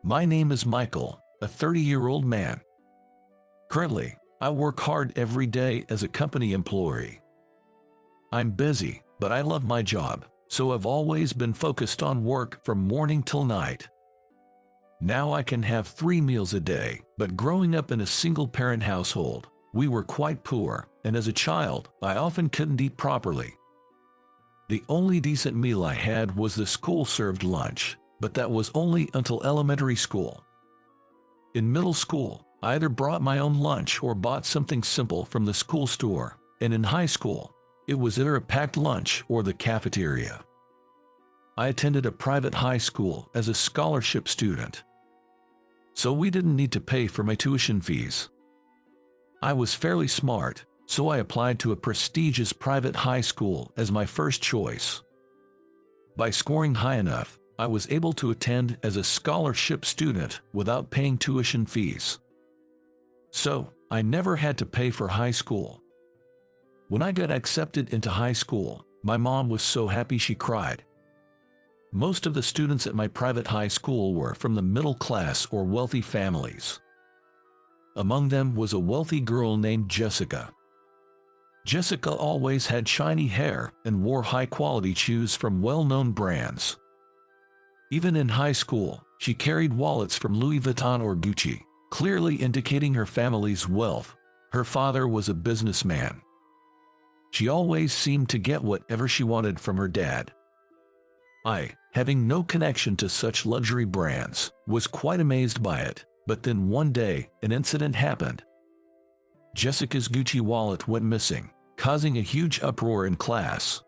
My name is Michael, a 30-year-old man. Currently, I work hard every day as a company employee. I'm busy, but I love my job, so I've always been focused on work from morning till night. Now I can have 3 meals a day, but growing up in a single-parent household, we were quite poor, and as a child, I often couldn't eat properly. The only decent meal I had was the school-served lunch, but that was only until elementary school. In middle school, I either brought my own lunch or bought something simple from the school store, and in high school, it was either a packed lunch or the cafeteria. I attended a private high school as a scholarship student, so we didn't need to pay for my tuition fees. I was fairly smart, so I applied to a prestigious private high school as my first choice. By scoring high enough, I was able to attend as a scholarship student without paying tuition fees. So, I never had to pay for high school. When I got accepted into high school, my mom was so happy she cried. Most of the students at my private high school were from the middle class or wealthy families. Among them was a wealthy girl named Jessica. Jessica always had shiny hair and wore high-quality shoes from well-known brands. Even in high school, she carried wallets from Louis Vuitton or Gucci, clearly indicating her family's wealth. Her father was a businessman. She always seemed to get whatever she wanted from her dad. I, having no connection to such luxury brands, was quite amazed by it, but then one day, an incident happened. Jessica's Gucci wallet went missing, causing a huge uproar in class.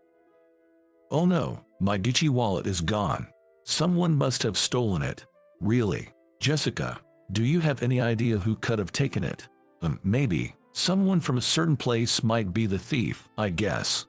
"Oh no, my Gucci wallet is gone. Someone must have stolen it." "Really? Jessica, do you have any idea who could have taken it?" Maybe. Someone from a certain place might be the thief, I guess."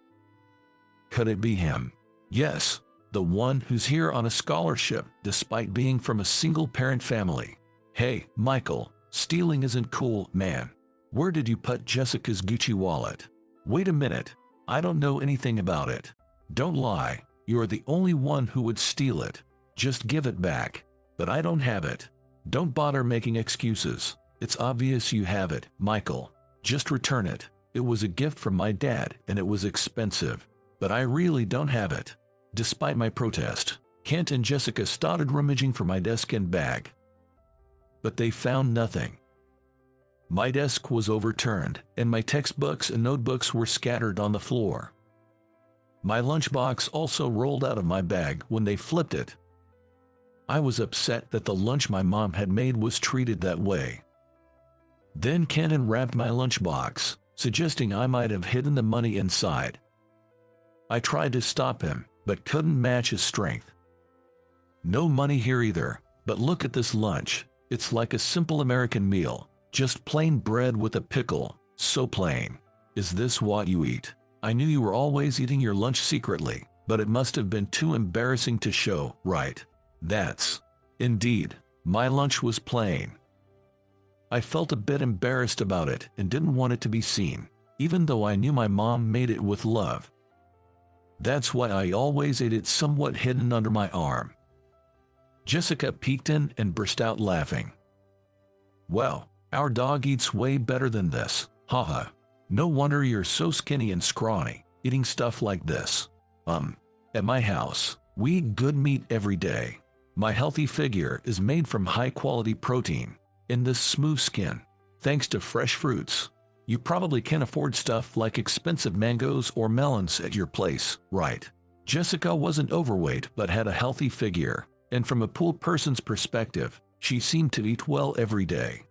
"Could it be him?" "Yes, the one who's here on a scholarship despite being from a single-parent family." "Hey, Michael, stealing isn't cool, man. Where did you put Jessica's Gucci wallet?" "Wait a minute, I don't know anything about it." "Don't lie, you're the only one who would steal it. Just give it back." "But I don't have it." "Don't bother making excuses. It's obvious you have it, Michael. Just return it. It was a gift from my dad and it was expensive. But I really don't have it." Despite my protest, Kent and Jessica started rummaging for my desk and bag. But they found nothing. My desk was overturned, and my textbooks and notebooks were scattered on the floor. My lunchbox also rolled out of my bag when they flipped it. I was upset that the lunch my mom had made was treated that way. Then Kent unwrapped my lunchbox, suggesting I might have hidden the money inside. I tried to stop him, but couldn't match his strength. "No money here either, but look at this lunch. It's like a simple American meal, just plain bread with a pickle, so plain." "Is this what you eat?" "I knew you were always eating your lunch secretly, but it must have been too embarrassing to show, right?" "That's..." Indeed, my lunch was plain. I felt a bit embarrassed about it and didn't want it to be seen, even though I knew my mom made it with love. That's why I always ate it somewhat hidden under my arm. Jessica peeked in and burst out laughing. "Well, our dog eats way better than this, haha. No wonder you're so skinny and scrawny, eating stuff like this." At my house, we eat good meat every day. My healthy figure is made from high-quality protein, and this smooth skin, thanks to fresh fruits. You probably can't afford stuff like expensive mangoes or melons at your place, right? Jessica wasn't overweight but had a healthy figure, and from a poor person's perspective, she seemed to eat well every day.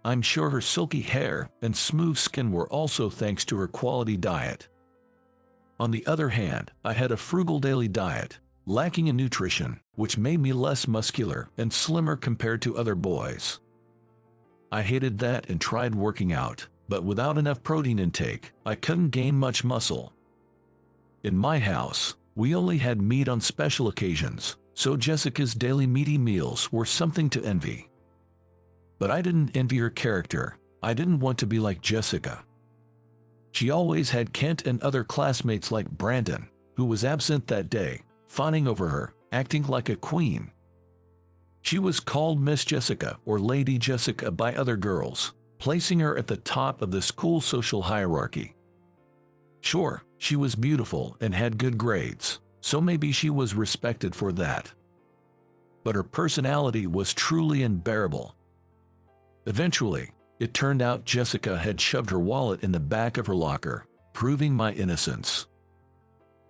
I'm sure her silky hair and smooth skin were also thanks to her quality diet. On the other hand, I had a frugal daily diet, lacking in nutrition, which made me less muscular and slimmer compared to other boys. I hated that and tried working out, but without enough protein intake, I couldn't gain much muscle. In my house, we only had meat on special occasions, so Jessica's daily meaty meals were something to envy. But I didn't envy her character. I didn't want to be like Jessica. She always had Kent and other classmates like Brandon, who was absent that day, fawning over her, acting like a queen. She was called Miss Jessica or Lady Jessica by other girls, placing her at the top of the school social hierarchy. Sure, she was beautiful and had good grades, so maybe she was respected for that. But her personality was truly unbearable. Eventually, it turned out Jessica had shoved her wallet in the back of her locker, proving my innocence.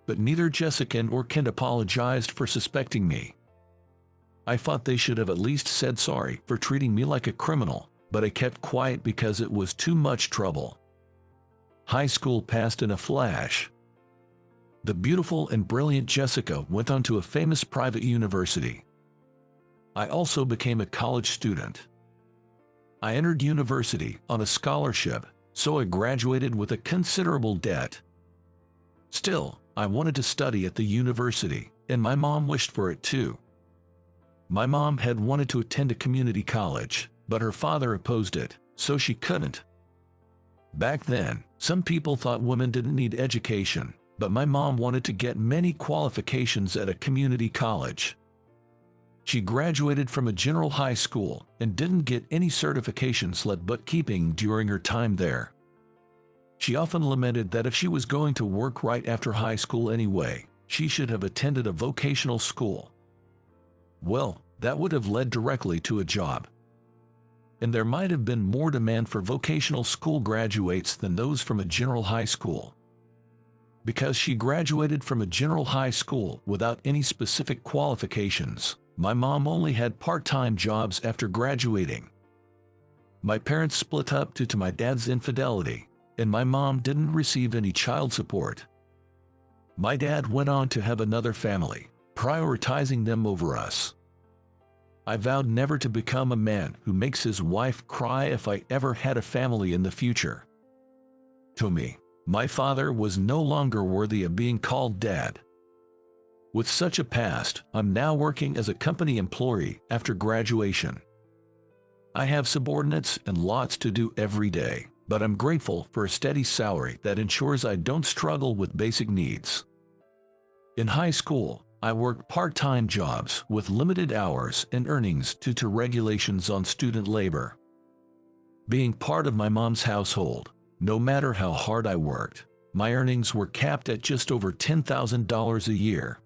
But neither Jessica nor Kent apologized for suspecting me. I thought they should have at least said sorry for treating me like a criminal, but I kept quiet because it was too much trouble. High school passed in a flash. The beautiful and brilliant Jessica went on to a famous private university. I also became a college student. I entered university on a scholarship, so I graduated with a considerable debt. Still, I wanted to study at the university, and my mom wished for it too. My mom had wanted to attend a community college, but her father opposed it, so she couldn't. Back then, some people thought women didn't need education, but my mom wanted to get many qualifications at a community college. She graduated from a general high school and didn't get any certifications like bookkeeping during her time there. She often lamented that if she was going to work right after high school anyway, she should have attended a vocational school. Well, that would have led directly to a job. And there might have been more demand for vocational school graduates than those from a general high school. Because she graduated from a general high school without any specific qualifications, my mom only had part-time jobs after graduating. My parents split up due to my dad's infidelity, and my mom didn't receive any child support. My dad went on to have another family, prioritizing them over us. I vowed never to become a man who makes his wife cry if I ever had a family in the future. To me, my father was no longer worthy of being called dad. With such a past, I'm now working as a company employee after graduation. I have subordinates and lots to do every day, but I'm grateful for a steady salary that ensures I don't struggle with basic needs. In high school, I worked part-time jobs with limited hours and earnings due to regulations on student labor. Being part of my mom's household, no matter how hard I worked, my earnings were capped at just over $10,000 a year.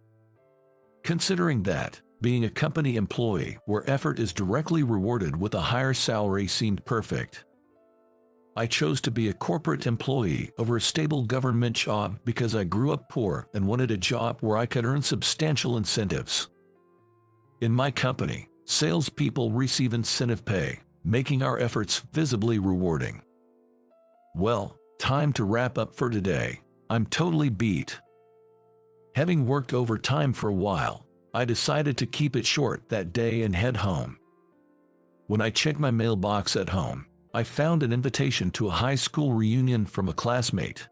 Considering that, being a company employee where effort is directly rewarded with a higher salary seemed perfect. I chose to be a corporate employee over a stable government job because I grew up poor and wanted a job where I could earn substantial incentives. In my company, salespeople receive incentive pay, making our efforts visibly rewarding. Well, time to wrap up for today. I'm totally beat. Having worked overtime for a while, I decided to keep it short that day and head home. When I checked my mailbox at home, I found an invitation to a high school reunion from a classmate.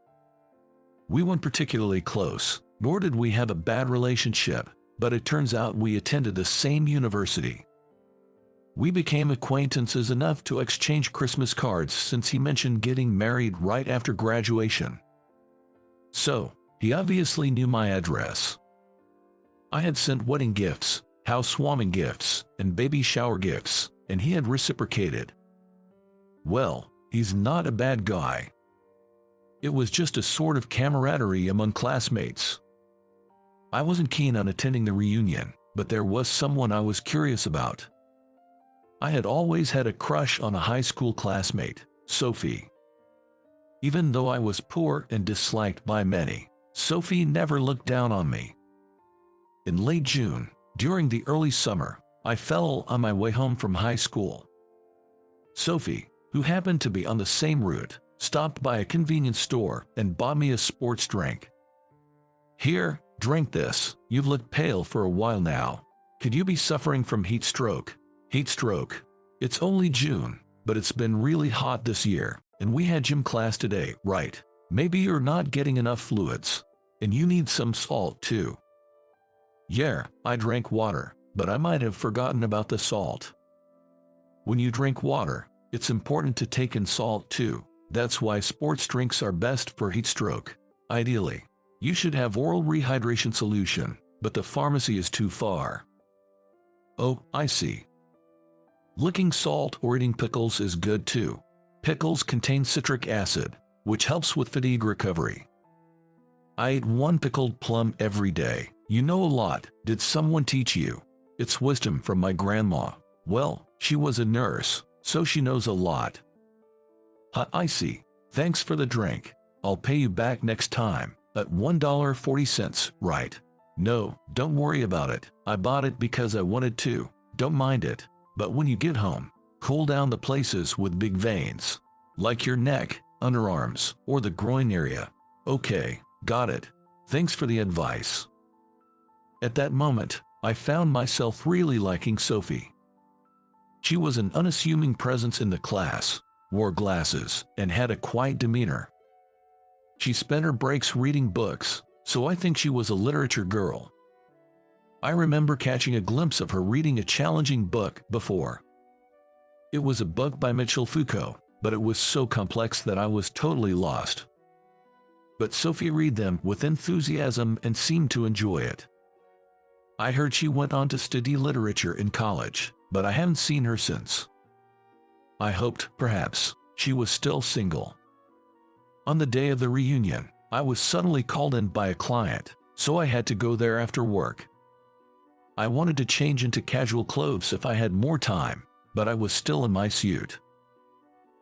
We weren't particularly close, nor did we have a bad relationship, but it turns out we attended the same university. We became acquaintances enough to exchange Christmas cards since he mentioned getting married right after graduation. So, he obviously knew my address. I had sent wedding gifts, housewarming gifts, and baby shower gifts, and he had reciprocated. Well, he's not a bad guy. It was just a sort of camaraderie among classmates. I wasn't keen on attending the reunion, but there was someone I was curious about. I had always had a crush on a high school classmate, Sophie. Even though I was poor and disliked by many, Sophie never looked down on me. In late June, during the early summer, I fell on my way home from high school. Sophie, who happened to be on the same route, stopped by a convenience store and bought me a sports drink. "Here, drink this. You've looked pale for a while now. Could you be suffering from heat stroke?" Heat stroke. It's only June, but it's been really hot this year, and we had gym class today, right? Maybe you're not getting enough fluids, and you need some salt too. Yeah, I drank water, but I might have forgotten about the salt. When you drink water, it's important to take in salt too. That's why sports drinks are best for heat stroke. Ideally, you should have oral rehydration solution, but the pharmacy is too far. Oh, I see. Licking salt or eating pickles is good too. Pickles contain citric acid, which helps with fatigue recovery. I eat one pickled plum every day. You know a lot. Did someone teach you? It's wisdom from my grandma. Well, she was a nurse, so she knows a lot. I see. Thanks for the drink. I'll pay you back next time. At $1.40, right? No, don't worry about it. I bought it because I wanted to. Don't mind it. But when you get home, cool down the places with big veins, like your neck, underarms, or the groin area. Okay, got it. Thanks for the advice. At that moment, I found myself really liking Sophie. She was an unassuming presence in the class, wore glasses, and had a quiet demeanor. She spent her breaks reading books, so I think she was a literature girl. I remember catching a glimpse of her reading a challenging book before. It was a book by Michel Foucault, but it was so complex that I was totally lost. But Sophie read them with enthusiasm and seemed to enjoy it. I heard she went on to study literature in college, but I haven't seen her since. I hoped, perhaps, she was still single. On the day of the reunion, I was suddenly called in by a client, so I had to go there after work. I wanted to change into casual clothes if I had more time, but I was still in my suit.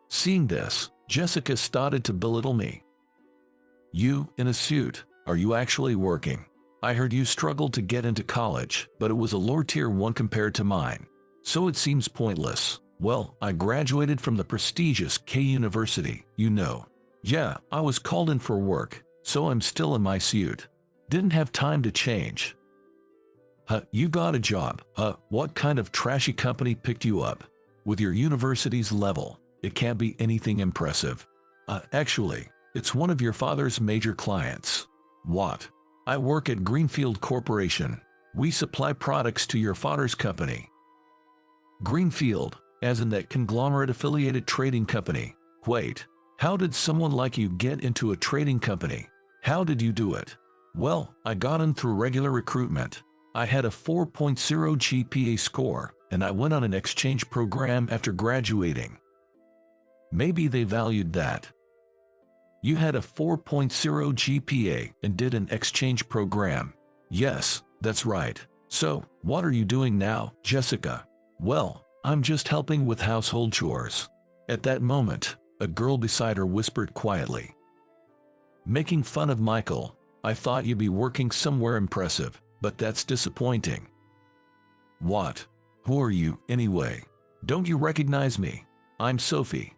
Seeing this, Jessica started to belittle me. You, in a suit, are you actually working? I heard you struggled to get into college, but it was a lower tier one compared to mine. So it seems pointless. Well, I graduated from the prestigious K University, you know. Yeah, I was called in for work, so I'm still in my suit. Didn't have time to change. You got a job. What kind of trashy company picked you up? With your university's level, it can't be anything impressive. Actually, it's one of your father's major clients. What? I work at Greenfield Corporation. We supply products to your father's company. Greenfield, as in that conglomerate-affiliated trading company. Wait, how did someone like you get into a trading company? How did you do it? Well, I got in through regular recruitment. I had a 4.0 GPA score, and I went on an exchange program after graduating. Maybe they valued that. You had a 4.0 GPA and did an exchange program. Yes, that's right. So, what are you doing now, Jessica? Well, I'm just helping with household chores. At that moment, a girl beside her whispered quietly. Making fun of Michael, I thought you'd be working somewhere impressive, but that's disappointing. What? Who are you, anyway? Don't you recognize me? I'm Sophie.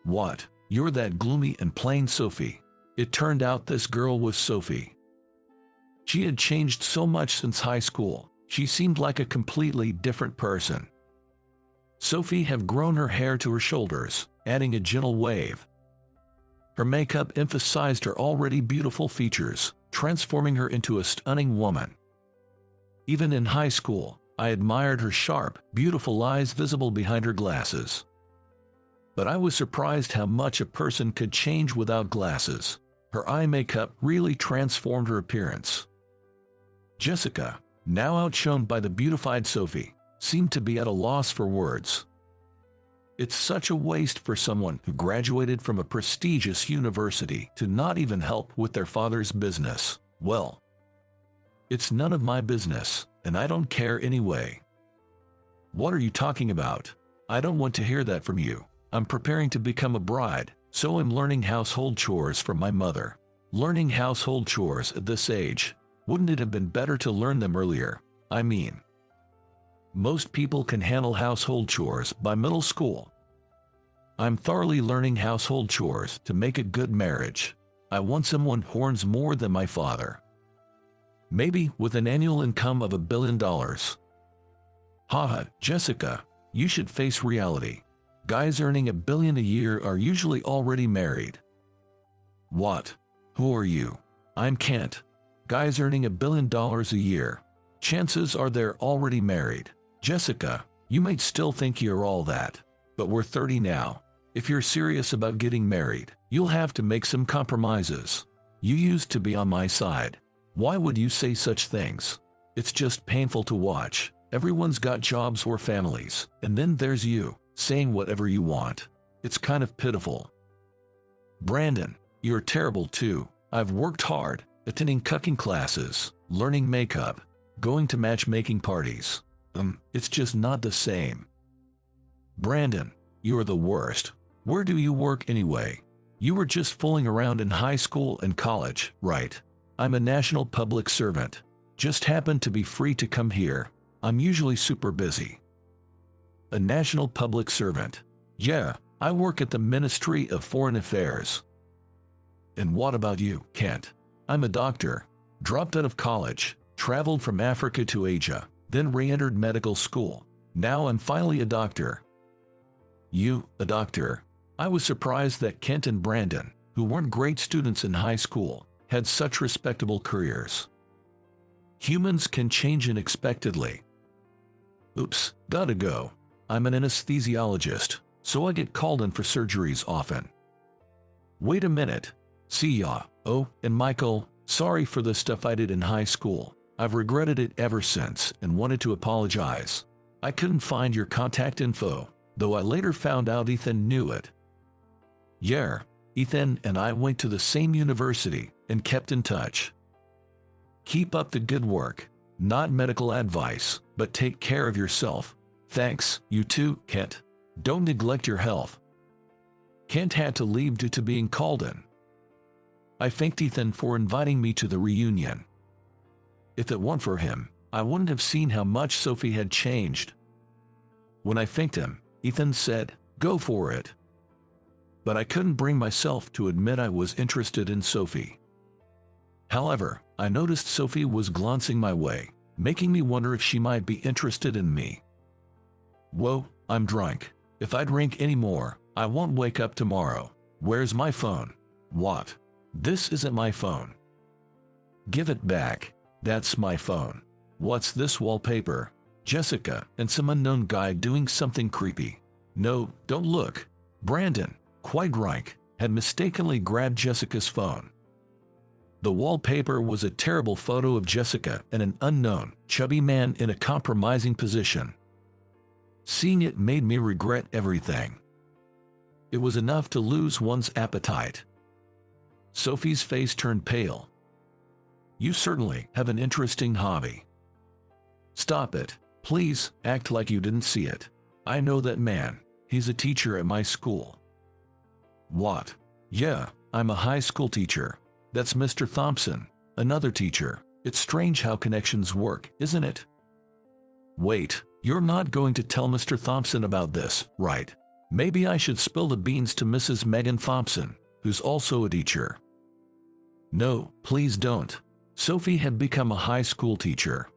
What? You're that gloomy and plain Sophie. It turned out this girl was Sophie. She had changed so much since high school. She seemed like a completely different person. Sophie had grown her hair to her shoulders, adding a gentle wave. Her makeup emphasized her already beautiful features, transforming her into a stunning woman. Even in high school, I admired her sharp, beautiful eyes visible behind her glasses. But I was surprised how much a person could change without glasses. Her eye makeup really transformed her appearance. Jessica, now outshone by the beautified Sophie, seemed to be at a loss for words. It's such a waste for someone who graduated from a prestigious university to not even help with their father's business. Well, it's none of my business, and I don't care anyway. What are you talking about? I don't want to hear that from you. I'm preparing to become a bride, so I'm learning household chores from my mother. Learning household chores at this age, wouldn't it have been better to learn them earlier? I mean, most people can handle household chores by middle school. I'm thoroughly learning household chores to make a good marriage. I want someone who earns more than my father. Maybe with an annual income of $1 billion. Haha, Jessica, you should face reality. Guys earning $1 billion a year are usually already married. What? Who are you? I'm Kent. Guys earning $1 billion a year. Chances are they're already married. Jessica, you might still think you're all that, but we're 30 now. If you're serious about getting married, you'll have to make some compromises. You used to be on my side. Why would you say such things? It's just painful to watch. Everyone's got jobs or families, and then there's you, saying whatever you want. It's kind of pitiful. Brandon, you're terrible too. I've worked hard, attending cooking classes, learning makeup, going to matchmaking parties. It's just not the same. Brandon, you're the worst. Where do you work anyway? You were just fooling around in high school and college, right? I'm a national public servant. Just happened to be free to come here. I'm usually super busy. A national public servant. Yeah, I work at the Ministry of Foreign Affairs. And what about you, Kent? I'm a doctor. Dropped out of college, traveled from Africa to Asia, then re-entered medical school. Now I'm finally a doctor. You, a doctor? I was surprised that Kent and Brandon, who weren't great students in high school, had such respectable careers. Humans can change unexpectedly. Oops, gotta go. I'm an anesthesiologist, so I get called in for surgeries often. Wait a minute. See ya. Oh, and Michael, sorry for the stuff I did in high school. I've regretted it ever since and wanted to apologize. I couldn't find your contact info, though I later found out Ethan knew it. Yeah, Ethan and I went to the same university and kept in touch. Keep up the good work. Not medical advice, but take care of yourself. Thanks, you too, Kent. Don't neglect your health. Kent had to leave due to being called in. I thanked Ethan for inviting me to the reunion. If it weren't for him, I wouldn't have seen how much Sophie had changed. When I thanked him, Ethan said, "Go for it." But I couldn't bring myself to admit I was interested in Sophie. However, I noticed Sophie was glancing my way, making me wonder if she might be interested in me. Whoa, I'm drunk. If I drink any more, I won't wake up tomorrow. Where's my phone? What? This isn't my phone. Give it back. That's my phone. What's this wallpaper? Jessica and some unknown guy doing something creepy. No, don't look. Brandon, quite drunk, had mistakenly grabbed Jessica's phone. The wallpaper was a terrible photo of Jessica and an unknown, chubby man in a compromising position. Seeing it made me regret everything. It was enough to lose one's appetite. Sophie's face turned pale. You certainly have an interesting hobby. Stop it. Please, act like you didn't see it. I know that man. He's a teacher at my school. What? Yeah, I'm a high school teacher. That's Mr. Thompson, another teacher. It's strange how connections work, isn't it? Wait, you're not going to tell Mr. Thompson about this, right? Maybe I should spill the beans to Mrs. Megan Thompson, who's also a teacher. No, please don't. Sophie had become a high school teacher.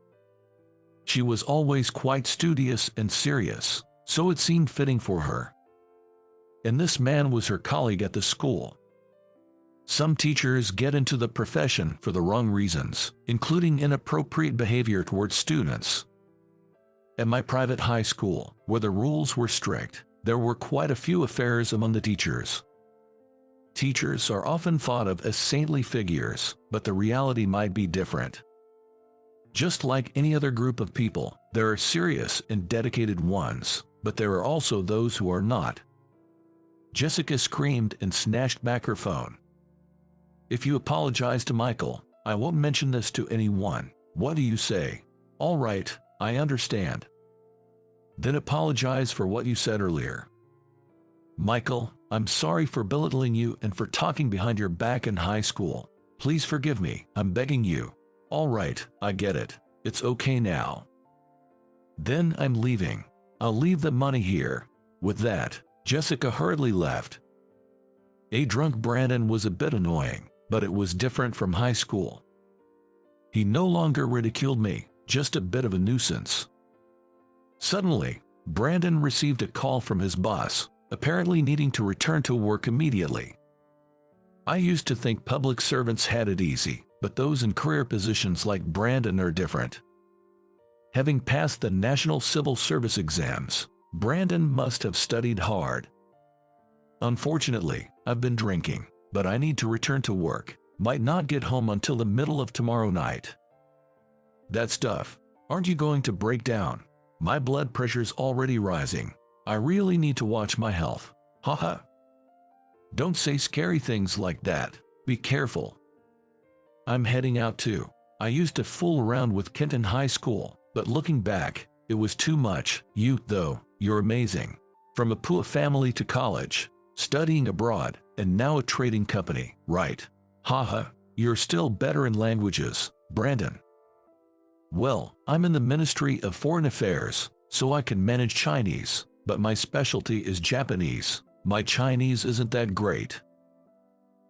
She was always quite studious and serious, so it seemed fitting for her. And this man was her colleague at the school. Some teachers get into the profession for the wrong reasons, including inappropriate behavior towards students. At my private high school, where the rules were strict, there were quite a few affairs among the teachers. Teachers are often thought of as saintly figures, but the reality might be different. Just like any other group of people, there are serious and dedicated ones, but there are also those who are not. Jessica screamed and snatched back her phone. If you apologize to Michael, I won't mention this to anyone. What do you say? All right, I understand. Then apologize for what you said earlier. Michael, I'm sorry for belittling you and for talking behind your back in high school. Please forgive me, I'm begging you. All right, I get it. It's okay now. Then I'm leaving. I'll leave the money here. With that, Jessica hurriedly left. A drunk Brandon was a bit annoying, but it was different from high school. He no longer ridiculed me, just a bit of a nuisance. Suddenly, Brandon received a call from his boss, apparently needing to return to work immediately. I used to think public servants had it easy, but those in career positions like Brandon are different. Having passed the National Civil Service exams, Brandon must have studied hard. Unfortunately, I've been drinking, but I need to return to work. Might not get home until the middle of tomorrow night. That stuff. Aren't you going to break down? My blood pressure's already rising. I really need to watch my health. Haha. Don't say scary things like that. Be careful. I'm heading out too. I used to fool around with Kent in high school, but looking back, it was too much. You, though, you're amazing. From a poor family to college, studying abroad, and now a trading company, right? Haha, you're still better in languages, Brandon. Well, I'm in the Ministry of Foreign Affairs, so I can manage Chinese, but my specialty is Japanese. My Chinese isn't that great.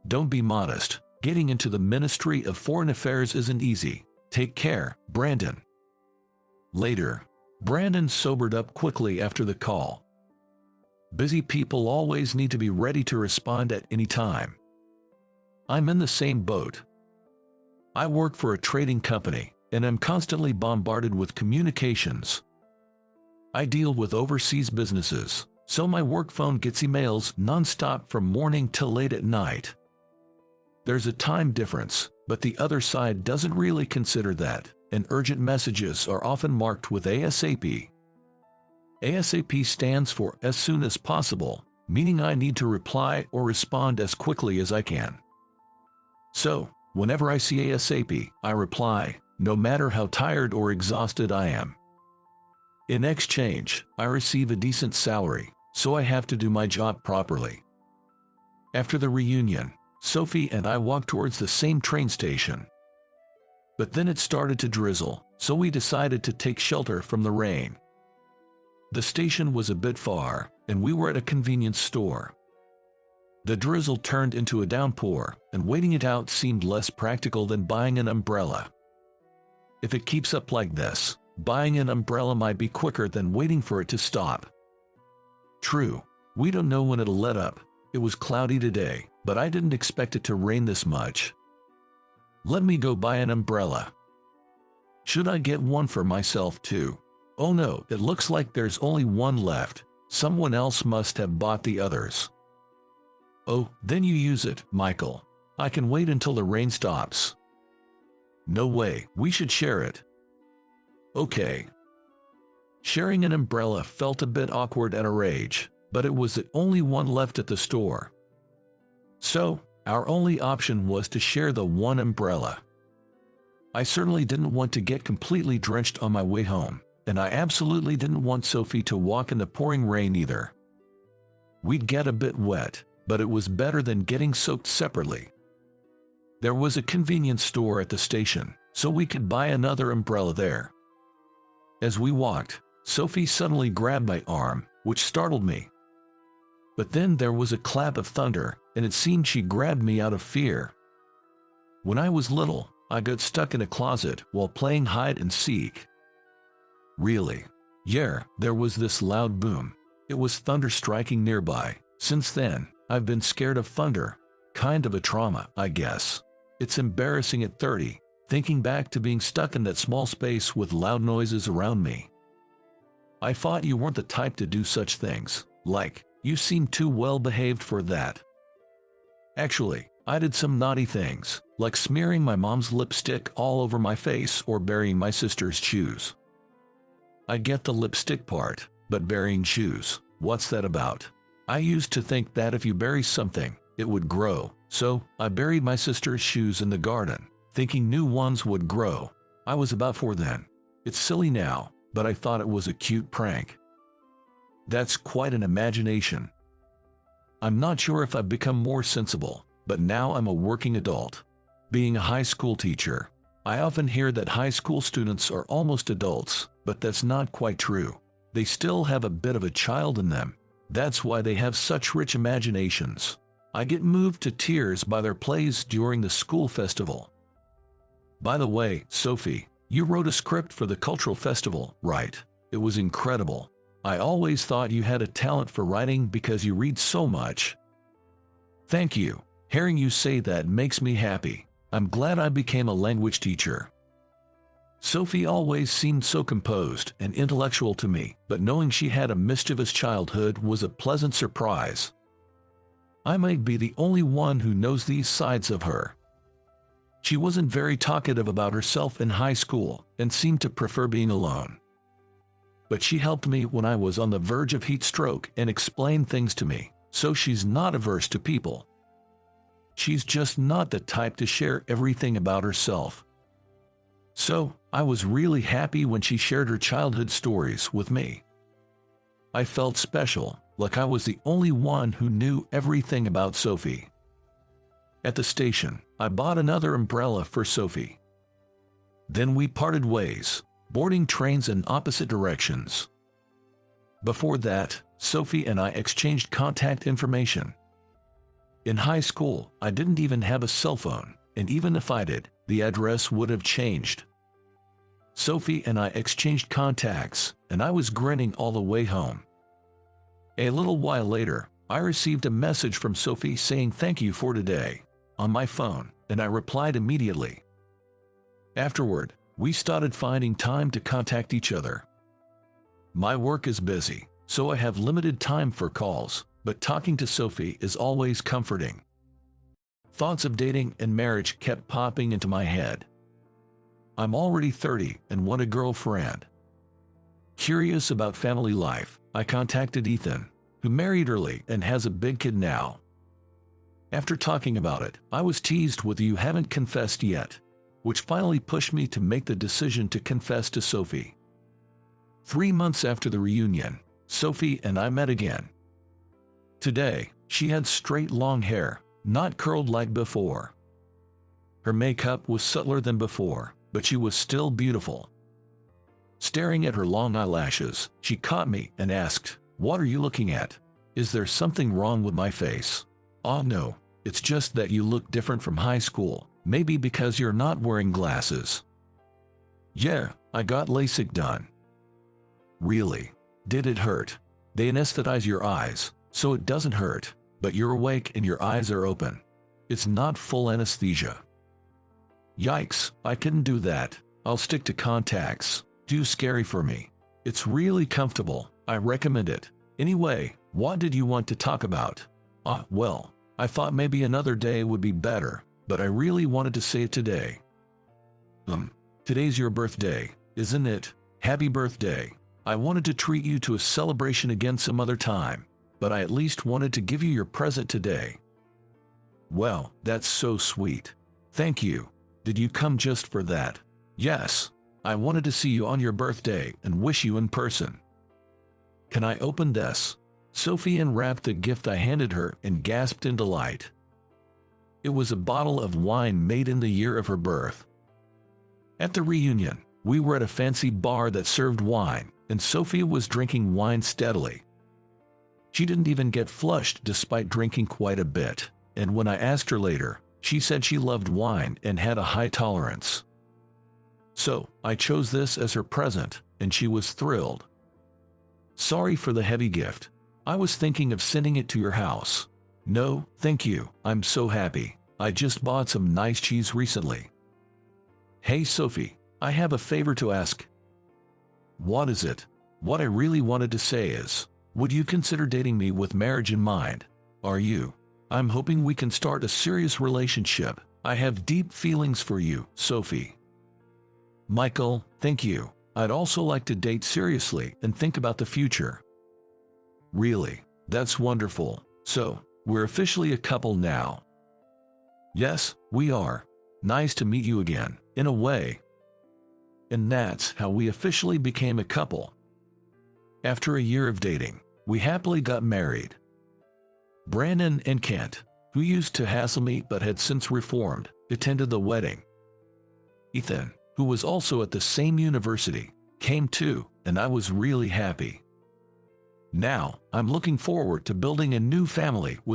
Don't be modest. Getting into the Ministry of Foreign Affairs isn't easy. Take care, Brandon. Later, Brandon sobered up quickly after the call. Busy people always need to be ready to respond at any time. I'm in the same boat. I work for a trading company, and I'm constantly bombarded with communications. I deal with overseas businesses, so my work phone gets emails non-stop from morning till late at night. There's a time difference, but the other side doesn't really consider that, and urgent messages are often marked with ASAP. ASAP stands for as soon as possible, meaning I need to reply or respond as quickly as I can. So, whenever I see ASAP, I reply, no matter how tired or exhausted I am. In exchange, I receive a decent salary, so I have to do my job properly. After the reunion, Sophie and I walked towards the same train station. But then it started to drizzle, so we decided to take shelter from the rain. The station was a bit far, and we were at a convenience store. The drizzle turned into a downpour, and waiting it out seemed less practical than buying an umbrella. If it keeps up like this, buying an umbrella might be quicker than waiting for it to stop. True, we don't know when it'll let up. It was cloudy today, but I didn't expect it to rain this much. Let me go buy an umbrella. Should I get one for myself too? Oh no, it looks like there's only one left. Someone else must have bought the others. Oh, then you use it, Michael. I can wait until the rain stops. No way, we should share it. Okay. Sharing an umbrella felt a bit awkward at our age, but it was the only one left at the store. So, our only option was to share the one umbrella. I certainly didn't want to get completely drenched on my way home, and I absolutely didn't want Sophie to walk in the pouring rain either. We'd get a bit wet, but it was better than getting soaked separately. There was a convenience store at the station, so we could buy another umbrella there. As we walked, Sophie suddenly grabbed my arm, which startled me. But then there was a clap of thunder, and it seemed she grabbed me out of fear. When I was little, I got stuck in a closet while playing hide and seek. Really? Yeah, there was this loud boom. It was thunder striking nearby. Since then, I've been scared of thunder. Kind of a trauma, I guess. It's embarrassing at 30, thinking back to being stuck in that small space with loud noises around me. I thought you weren't the type to do such things. Like, you seem too well behaved for that. Actually, I did some naughty things, like smearing my mom's lipstick all over my face or burying my sister's shoes. I get the lipstick part, but burying shoes, what's that about? I used to think that if you bury something, it would grow, so I buried my sister's shoes in the garden, thinking new ones would grow. I was about 4 then. It's silly now, but I thought it was a cute prank. That's quite an imagination. I'm not sure if I've become more sensible, but now I'm a working adult. Being a high school teacher, I often hear that high school students are almost adults, but that's not quite true. They still have a bit of a child in them. That's why they have such rich imaginations. I get moved to tears by their plays during the school festival. By the way, Sophie, you wrote a script for the cultural festival, right? It was incredible. I always thought you had a talent for writing because you read so much. Thank you. Hearing you say that makes me happy. I'm glad I became a language teacher. Sophie always seemed so composed and intellectual to me, but knowing she had a mischievous childhood was a pleasant surprise. I might be the only one who knows these sides of her. She wasn't very talkative about herself in high school and seemed to prefer being alone. But she helped me when I was on the verge of heat stroke and explained things to me, so she's not averse to people. She's just not the type to share everything about herself. So, I was really happy when she shared her childhood stories with me. I felt special, like I was the only one who knew everything about Sophie. At the station, I bought another umbrella for Sophie. Then we parted ways, boarding trains in opposite directions. Before that, Sophie and I exchanged contact information. In high school, I didn't even have a cell phone, and even if I did, the address would have changed. Sophie and I exchanged contacts, and I was grinning all the way home. A little while later, I received a message from Sophie saying thank you for today on my phone, and I replied immediately. Afterward, we started finding time to contact each other. My work is busy, so I have limited time for calls, but talking to Sophie is always comforting. Thoughts of dating and marriage kept popping into my head. I'm already 30 and want a girlfriend. Curious about family life, I contacted Ethan, who married early and has a big kid now. After talking about it, I was teased with "you haven't confessed yet," which finally pushed me to make the decision to confess to Sophie. 3 months after the reunion, Sophie and I met again. Today, she had straight long hair, not curled like before. Her makeup was subtler than before, but she was still beautiful. Staring at her long eyelashes, she caught me and asked, "What are you looking at? Is there something wrong with my face?" "Oh no, it's just that you look different from high school, maybe because you're not wearing glasses." "Yeah, I got LASIK done." "Really? Did it hurt?" "They anesthetize your eyes, so it doesn't hurt, but you're awake and your eyes are open. It's not full anesthesia." "Yikes, I couldn't do that. I'll stick to contacts. Too scary for me." "It's really comfortable. I recommend it. Anyway, what did you want to talk about?" Well, I thought maybe another day would be better, but I really wanted to say it today." Today's your birthday, isn't it? Happy birthday. I wanted to treat you to a celebration again some other time, but I at least wanted to give you your present today." "Well, that's so sweet. Thank you. Did you come just for that?" "Yes. I wanted to see you on your birthday and wish you in person." "Can I open this?" Sophie unwrapped the gift I handed her and gasped in delight. It was a bottle of wine made in the year of her birth. At the reunion, we were at a fancy bar that served wine, and Sophie was drinking wine steadily. She didn't even get flushed despite drinking quite a bit, and when I asked her later, she said she loved wine and had a high tolerance. So, I chose this as her present, and she was thrilled. "Sorry for the heavy gift. I was thinking of sending it to your house." "No, thank you. I'm so happy. I just bought some nice cheese recently." "Hey Sophie, I have a favor to ask." "What is it?" "What I really wanted to say is, would you consider dating me with marriage in mind? Are you? I'm hoping we can start a serious relationship. I have deep feelings for you, Sophie." "Michael, thank you. I'd also like to date seriously and think about the future." "Really? That's wonderful. So, we're officially a couple now." "Yes, we are. Nice to meet you again, in a way." And that's how we officially became a couple. After a year of dating, we happily got married. Brandon and Kent, who used to hassle me but had since reformed, attended the wedding. Ethan, who was also at the same university, came too, and I was really happy. Now, I'm looking forward to building a new family with